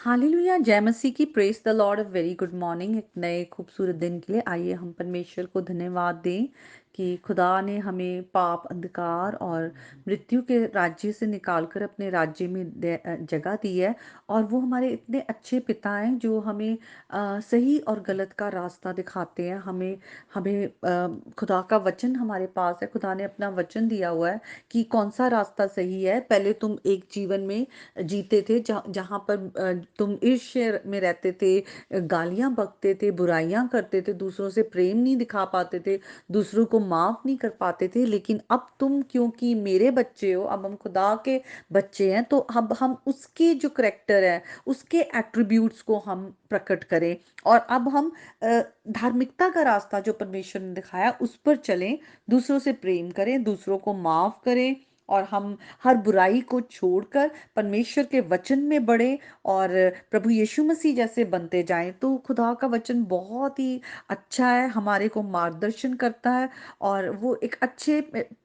Hallelujah, जय मसीह की। Praise the Lord. Very good morning. एक नए खूबसूरत दिन के लिए आइए हम परमेश्वर को धन्यवाद दें कि खुदा ने हमें पाप, अंधकार और मृत्यु के राज्य से निकालकर अपने राज्य में जगह दी है। और वो हमारे इतने अच्छे पिता हैं जो हमें सही और गलत का रास्ता दिखाते हैं। हमें हमें खुदा का वचन हमारे पास है। खुदा ने अपना वचन दिया हुआ है कि कौन सा रास्ता सही है। पहले तुम एक जीवन में जीते थे जहाँ पर तुम ईर्ष्या में रहते थे, गालियां बकते थे, बुराइयां करते थे, दूसरों से प्रेम नहीं दिखा पाते थे, दूसरों को माफ नहीं कर पाते थे। लेकिन अब तुम क्योंकि मेरे बच्चे हो, अब हम खुदा के बच्चे हैं, तो अब हम उसके जो करेक्टर है, उसके एट्रीब्यूट्स को हम प्रकट करें। और अब हम धार्मिकता का रास्ता जो परमेश्वर ने दिखाया उस पर चलें, दूसरों से प्रेम करें, दूसरों को माफ करें, और हम हर बुराई को छोड़कर परमेश्वर के वचन में बढ़े और प्रभु यीशु मसीह जैसे बनते जाएं। तो खुदा का वचन बहुत ही अच्छा है, हमारे को मार्गदर्शन करता है। और वो एक अच्छे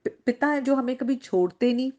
पिता है जो हमें कभी छोड़ते नहीं।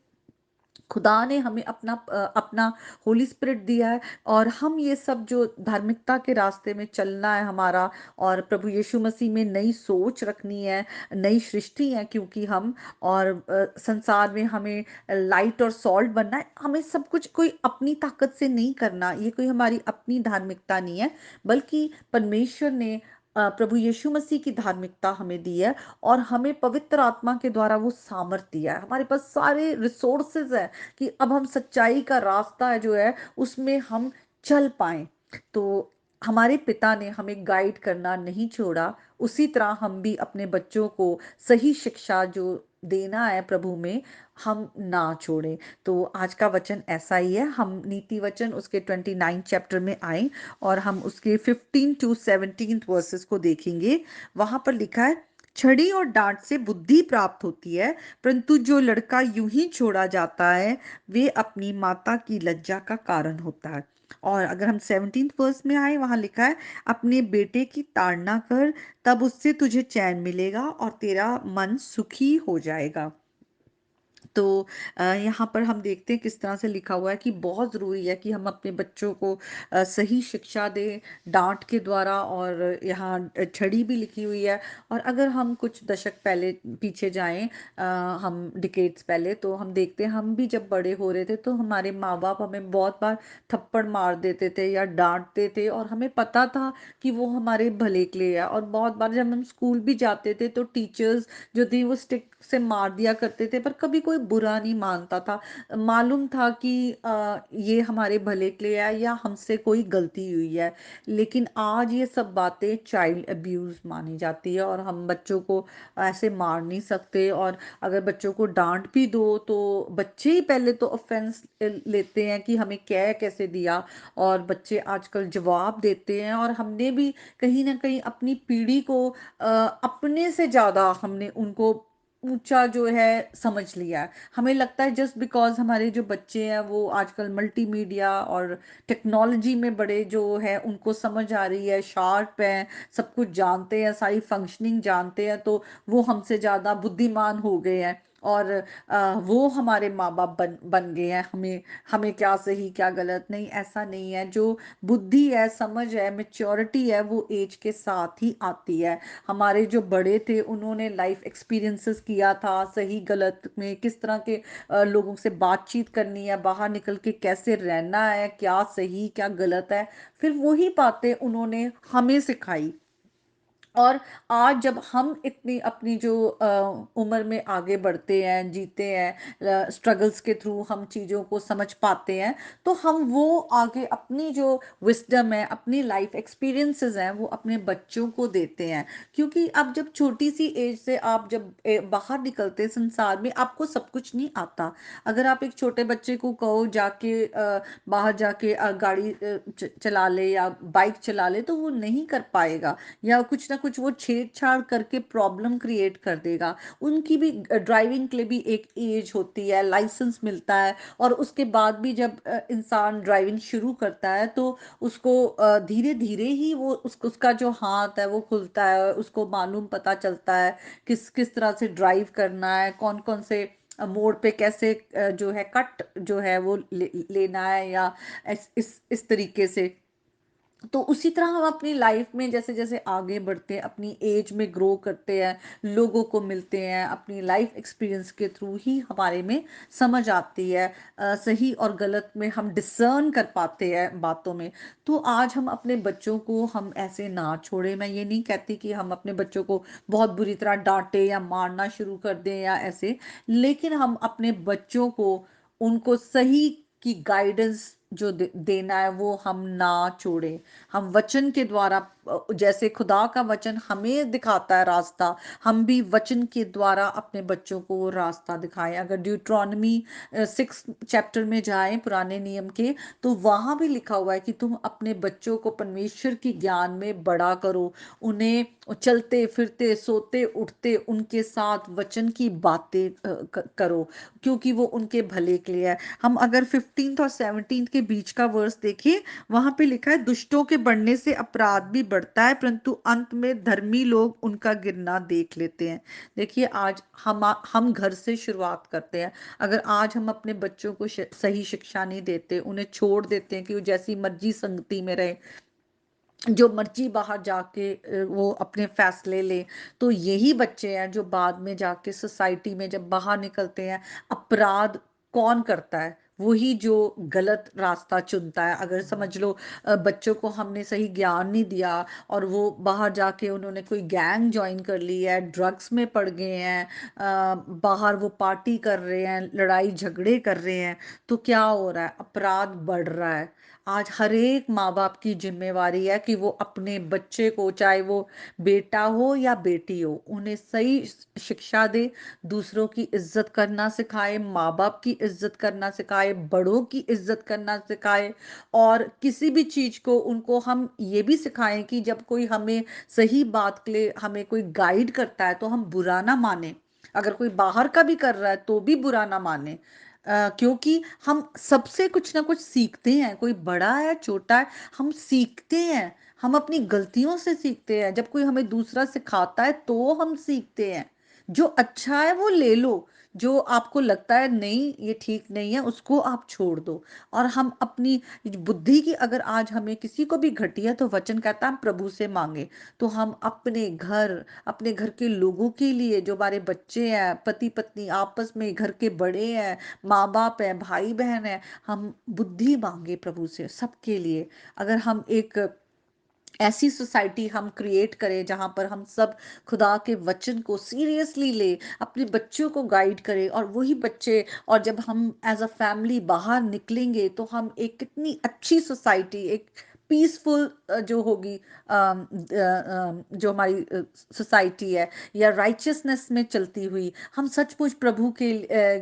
खुदा ने हमें अपना होली स्पिरिट दिया है, और हम ये सब जो धार्मिकता के रास्ते में चलना है हमारा, और प्रभु यीशु मसीह में नई सोच रखनी है, नई सृष्टि है क्योंकि हम, और संसार में हमें लाइट और सॉल्ट बनना है। हमें सब कुछ कोई अपनी ताकत से नहीं करना, ये कोई हमारी अपनी धार्मिकता नहीं है, बल्कि परमेश्वर ने प्रभु यीशु मसीह की धार्मिकता हमें दी है। और हमें पवित्र आत्मा के द्वारा वो सामर्थ दिया है, हमारे पास सारे रिसोर्सेज है कि अब हम सच्चाई का रास्ता है जो है उसमें हम चल पाए। तो हमारे पिता ने हमें गाइड करना नहीं छोड़ा, उसी तरह हम भी अपने बच्चों को सही शिक्षा जो देना है प्रभु में, हम ना छोड़ें। तो आज का वचन ऐसा ही है। हम नीति वचन उसके 29 चैप्टर में आए और हम उसके 15 to 17 वर्सेस को देखेंगे। वहां पर लिखा है, छड़ी और डांट से बुद्धि प्राप्त होती है, परंतु जो लड़का यूं ही छोड़ा जाता है वे अपनी माता की लज्जा का कारण होता है। और अगर हम 17th वर्स में आए, वहां लिखा है, अपने बेटे की ताड़ना कर, तब उससे तुझे चैन मिलेगा और तेरा मन सुखी हो जाएगा। तो यहाँ पर हम देखते हैं किस तरह से लिखा हुआ है कि बहुत ज़रूरी है कि हम अपने बच्चों को सही शिक्षा दें, डांट के द्वारा। और यहाँ छड़ी भी लिखी हुई है। और अगर हम कुछ दशक पहले पीछे जाएं, हम डिकेड्स पहले, तो हम देखते हैं हम भी जब बड़े हो रहे थे तो हमारे माँ बाप हमें बहुत बार थप्पड़ मार देते थे या डांटते थे, और हमें पता था कि वो हमारे भले के लिए है। और बहुत बार जब हम स्कूल भी जाते थे तो टीचर्स जो थी वो स्टिक से मार दिया करते थे, पर कभी कोई बुरा नहीं मानता था। मालूम था कि ये हमारे भले के लिए है या हमसे कोई गलती हुई है। लेकिन आज ये सब बातें चाइल्ड अब्यूज मानी जाती है, और हम बच्चों को ऐसे मार नहीं सकते। और अगर बच्चों को डांट भी दो तो बच्चे ही पहले तो ऑफेंस लेते हैं कि हमें क्या कैसे दिया, और बच्चे आजकल जवाब देते हैं। और हमने भी कहीं ना कहीं अपनी पीढ़ी को अपने से ज्यादा हमने उनको ऊंचा जो है समझ लिया है। हमें लगता है जस्ट बिकॉज हमारे जो बच्चे हैं वो आजकल मल्टीमीडिया और टेक्नोलॉजी में बड़े जो है उनको समझ आ रही है, शार्प हैं, सब कुछ जानते हैं, सारी फंक्शनिंग जानते हैं, तो वो हमसे ज्यादा बुद्धिमान हो गए हैं। और वो हमारे माँ बाप बन गए हैं। हमें हमें क्या सही क्या गलत, नहीं, ऐसा नहीं है। जो बुद्धि है, समझ है, मेच्योरिटी है, वो एज के साथ ही आती है। हमारे जो बड़े थे उन्होंने लाइफ एक्सपीरियंसेस किया था, सही गलत में किस तरह के लोगों से बातचीत करनी है, बाहर निकल के कैसे रहना है, क्या सही क्या गलत है, फिर वही बातें उन्होंने हमें सिखाई। और आज जब हम इतनी अपनी जो उम्र में आगे बढ़ते हैं, जीते हैं, स्ट्रगल्स के थ्रू हम चीज़ों को समझ पाते हैं, तो हम वो आगे अपनी जो विस्डम है, अपनी लाइफ एक्सपीरियंसेस हैं, वो अपने बच्चों को देते हैं। क्योंकि अब जब छोटी सी एज से आप जब बाहर निकलते हैं संसार में, आपको सब कुछ नहीं आता। अगर आप एक छोटे बच्चे को कहो जाके बाहर जाके गाड़ी चला ले या बाइक चला ले, तो वो नहीं कर पाएगा, या कुछ ना कुछ वो छेड़छाड़ करके प्रॉब्लम क्रिएट कर देगा। उनकी भी ड्राइविंग के लिए भी एक एज होती है, लाइसेंस मिलता है, और उसके बाद भी जब इंसान ड्राइविंग शुरू करता है तो उसको धीरे धीरे ही वो उसका जो हाथ है वो खुलता है, उसको मालूम पता चलता है किस किस तरह से ड्राइव करना है, कौन कौन से मोड़ पे कैसे जो है कट जो है वो लेना है, या इस तरीके से। तो उसी तरह हम अपनी लाइफ में जैसे जैसे आगे बढ़ते हैं, अपनी एज में ग्रो करते हैं, लोगों को मिलते हैं, अपनी लाइफ एक्सपीरियंस के थ्रू ही हमारे में समझ आती है, सही और गलत में हम डिसर्न कर पाते हैं बातों में। तो आज हम अपने बच्चों को हम ऐसे ना छोड़े। मैं ये नहीं कहती कि हम अपने बच्चों को बहुत बुरी तरह डांटे या मारना शुरू कर दें या ऐसे, लेकिन हम अपने बच्चों को, उनको सही की गाइडेंस जो देना है वो हम ना छोड़ें। हम वचन के द्वारा, जैसे खुदा का वचन हमें दिखाता है रास्ता, हम भी वचन के द्वारा अपने बच्चों को वो रास्ता दिखाएं। अगर ड्यूट्रॉनमी 6 चैप्टर में जाएं पुराने नियम के, तो वहां भी लिखा हुआ है कि तुम अपने बच्चों को परमेश्वर की ज्ञान में बड़ा करो, उन्हें चलते फिरते सोते उठते उनके साथ वचन की बातें करो, क्योंकि वो उनके भले के लिए है। हम अगर 15 और 17 के बीच का वर्स देखें, वहां पे लिखा है, दुष्टों के बढ़ने से अपराध भी बढ़ता है, परंतु अंत में धर्मी लोग उनका गिरना देख लेते हैं। देखिए, आज हम घर से शुरुआत करते हैं। अगर आज हम अपने बच्चों को सही शिक्षा नहीं देते, उन्हें छोड़ देते हैं कि वो जैसी मर्जी संगति में रहे, जो मर्जी बाहर जाके वो अपने फैसले ले, तो यही बच्चे हैं जो बाद में जाके सोसाइटी में जब बाहर निकलते हैं, अपराध कौन करता है? वही जो गलत रास्ता चुनता है। अगर समझ लो बच्चों को हमने सही ज्ञान नहीं दिया और वो बाहर जाके उन्होंने कोई गैंग ज्वाइन कर ली है, ड्रग्स में पड़ गए हैं, बाहर वो पार्टी कर रहे हैं, लड़ाई झगड़े कर रहे हैं, तो क्या हो रहा है? अपराध बढ़ रहा है। आज हर एक माँ बाप की जिम्मेवारी है कि वो अपने बच्चे को, चाहे वो बेटा हो या बेटी हो, उन्हें सही शिक्षा दे, दूसरों की इज्जत करना सिखाए, माँ बाप की इज्जत करना सिखाए, बड़ों की इज्जत करना सिखाए। और किसी भी चीज को उनको हम ये भी सिखाएं कि जब कोई हमें सही बात के लिए हमें कोई गाइड करता है तो हम बुरा ना माने। अगर कोई बाहर का भी कर रहा है तो भी बुरा ना माने, क्योंकि हम सबसे कुछ ना कुछ सीखते हैं। कोई बड़ा है छोटा है, हम सीखते हैं। हम अपनी गलतियों से सीखते हैं। जब कोई हमें दूसरा सिखाता है तो हम सीखते हैं। जो अच्छा है वो ले लो, जो आपको लगता है नहीं ये ठीक नहीं है उसको आप छोड़ दो। और हम अपनी बुद्धि की, अगर आज हमें किसी को भी घटी है तो वचन कहता है हम प्रभु से मांगे। तो हम अपने घर के लोगों के लिए, जो हमारे बच्चे हैं, पति पत्नी आपस में, घर के बड़े हैं, माँ बाप है, भाई बहन है, हम बुद्धि मांगे प्रभु से सबके लिए। अगर हम एक ऐसी सोसाइटी हम क्रिएट करें जहां पर हम सब खुदा के वचन को सीरियसली ले, अपने बच्चों को गाइड करें, और वही बच्चे, और जब हम एज अ फैमिली बाहर निकलेंगे तो हम एक कितनी अच्छी सोसाइटी, एक पीसफुल जो होगी, जो हमारी सोसाइटी है, या राइचियसनेस में चलती हुई, हम सचमुच प्रभु के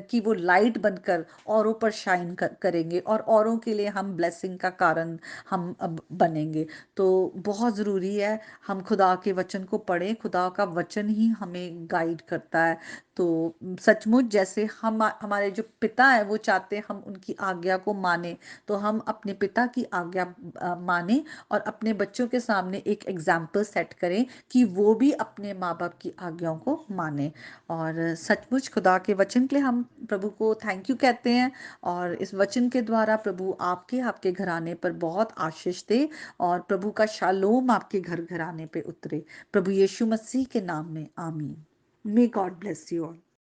की वो लाइट बनकर औरों पर शाइन करेंगे, और औरों के लिए हम ब्लेसिंग का कारण हम अब बनेंगे। तो बहुत ज़रूरी है हम खुदा के वचन को पढ़ें। खुदा का वचन ही हमें गाइड करता है। तो सचमुच जैसे हम हमारे जो पिता है वो चाहते हैं हम उनकी आज्ञा को माने, तो हम अपने पिता की आज्ञा माने, और अपने बच्चों के सामने एक एग्जाम्पल सेट करें कि वो भी अपने माँ बाप की आज्ञाओं को माने। और सचमुच खुदा के वचन के लिए हम प्रभु को थैंक यू कहते हैं। और इस वचन के द्वारा प्रभु आपके आपके घराने पर बहुत आशीष दे, और प्रभु का शालोम आपके घर घराने पे उतरे। प्रभु यीशु मसीह के नाम में आमीन। May God bless you all.